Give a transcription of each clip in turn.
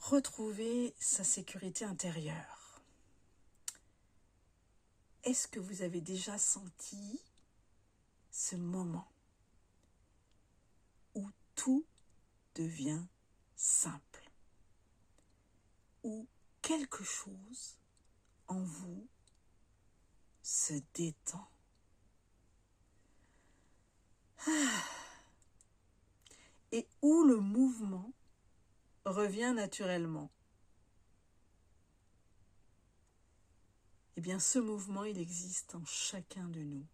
retrouver sa sécurité intérieure. Est-ce que vous avez déjà senti ce moment où tout devient simple, où quelque chose en vous se détend? Et où le mouvement revient naturellement? Eh bien, ce mouvement, il existe en chacun de nous.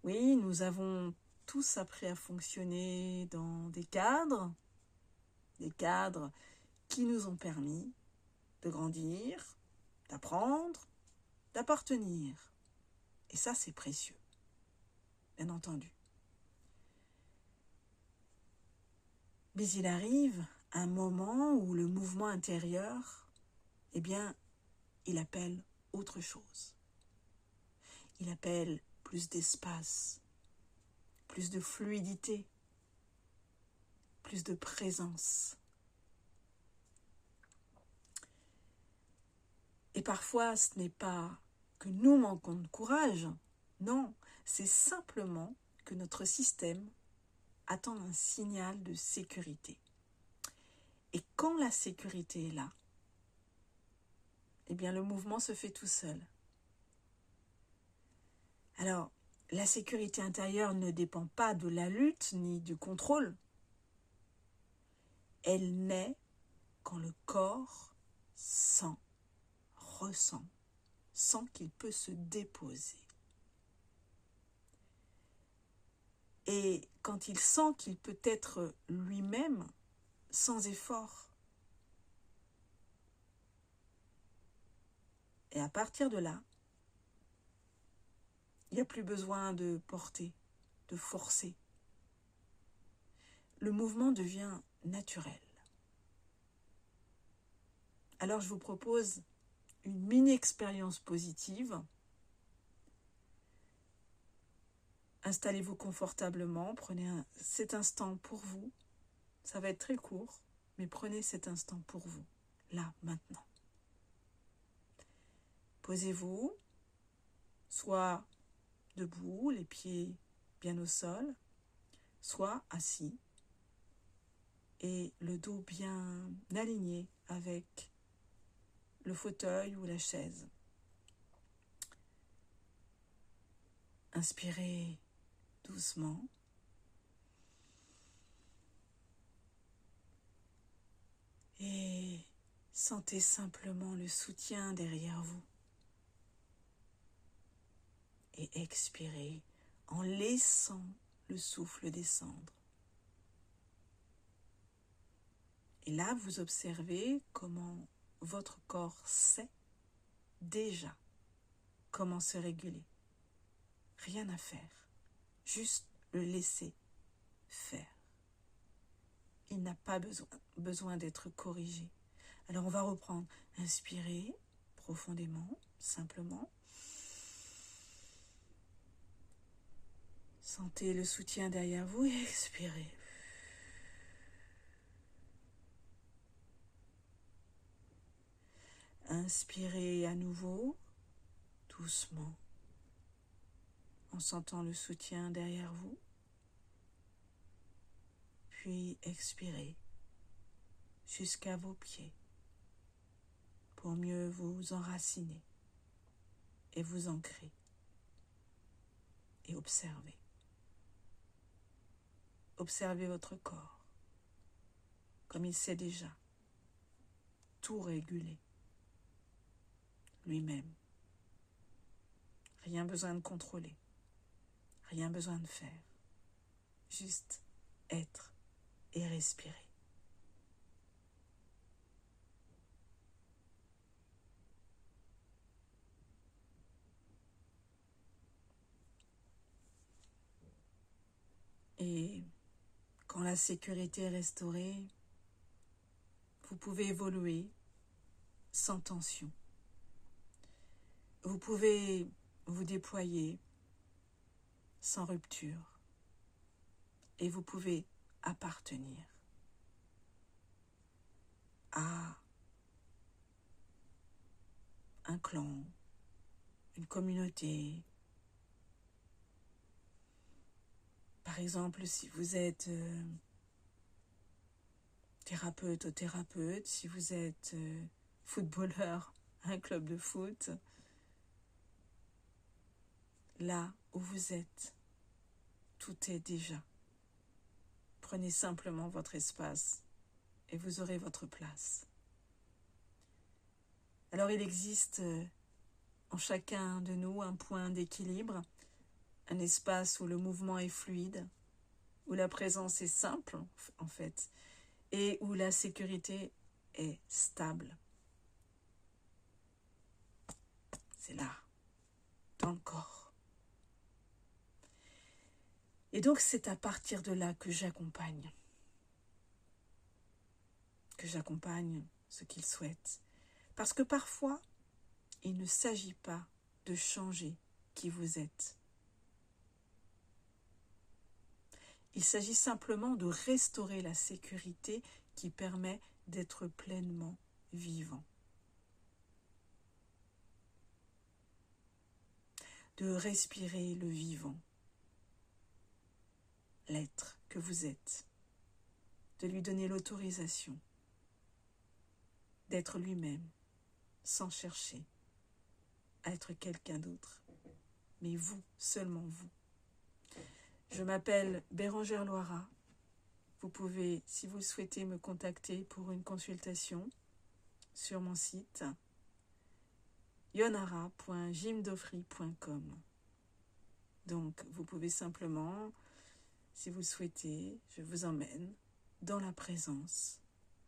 Oui, nous avons tous appris à fonctionner dans des cadres qui nous ont permis de grandir, d'apprendre, d'appartenir. Et ça, c'est précieux, bien entendu. Mais il arrive un moment où le mouvement intérieur, eh bien, il appelle autre chose. Il appelle plus d'espace, plus de fluidité, plus de présence. Et parfois, ce n'est pas que nous manquons de courage, non, c'est simplement que notre système attend un signal de sécurité. Et quand la sécurité est là, eh bien le mouvement se fait tout seul. Alors, la sécurité intérieure ne dépend pas de la lutte ni du contrôle. Elle naît quand le corps ressent qu'il peut se déposer. Et quand il sent qu'il peut être lui-même sans effort. Et à partir de là, il n'y a plus besoin de porter, de forcer. Le mouvement devient naturel. Alors je vous propose une mini-expérience positive. Installez-vous confortablement, prenez cet instant pour vous. Ça va être très court, mais prenez cet instant pour vous, là, maintenant. Posez-vous, soit debout, les pieds bien au sol, soit assis et le dos bien aligné avec le fauteuil ou la chaise. Inspirez doucement. Et sentez simplement le soutien derrière vous. Et expirez en laissant le souffle descendre. Et là, vous observez comment votre corps sait déjà comment se réguler. Rien à faire, juste le laisser faire. Il n'a pas besoin d'être corrigé. Alors on va reprendre. Inspirez profondément, simplement. Sentez le soutien derrière vous et expirez. Inspirez à nouveau, doucement, en sentant le soutien derrière vous. Puis expirez jusqu'à vos pieds pour mieux vous enraciner et vous ancrer et observer. Observez votre corps comme il sait déjà tout réguler lui-même. Rien besoin de contrôler, rien besoin de faire, juste être et respirer. Et quand la sécurité est restaurée, vous pouvez évoluer sans tension. Vous pouvez vous déployer sans rupture. Et vous pouvez appartenir. à un clan, une communauté. Par exemple, si vous êtes thérapeute ou thérapeute, si vous êtes footballeur, un club de foot, là où vous êtes, tout est déjà. Prenez simplement votre espace et vous aurez votre place. Alors il existe en chacun de nous un point d'équilibre, un espace où le mouvement est fluide, où la présence est simple en fait, et où la sécurité est stable. C'est là, dans le corps. Et donc c'est à partir de là que j'accompagne ce qu'ils souhaitent. Parce que parfois, il ne s'agit pas de changer qui vous êtes. Il s'agit simplement de restaurer la sécurité qui permet d'être pleinement vivant. De respirer le vivant, l'être que vous êtes, de lui donner l'autorisation d'être lui-même, sans chercher à être quelqu'un d'autre, mais vous, seulement vous. Je m'appelle Bérangère Loira. Vous pouvez, si vous le souhaitez, me contacter pour une consultation sur mon site yonara.gymdofri.com. Donc, vous pouvez simplement, si vous le souhaitez, je vous emmène dans la présence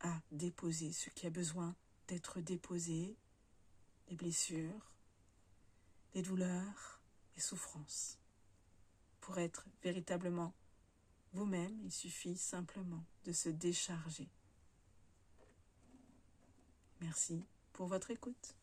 à déposer ce qui a besoin d'être déposé, les blessures, les douleurs, les souffrances. Pour être véritablement vous-même, il suffit simplement de se décharger. Merci pour votre écoute.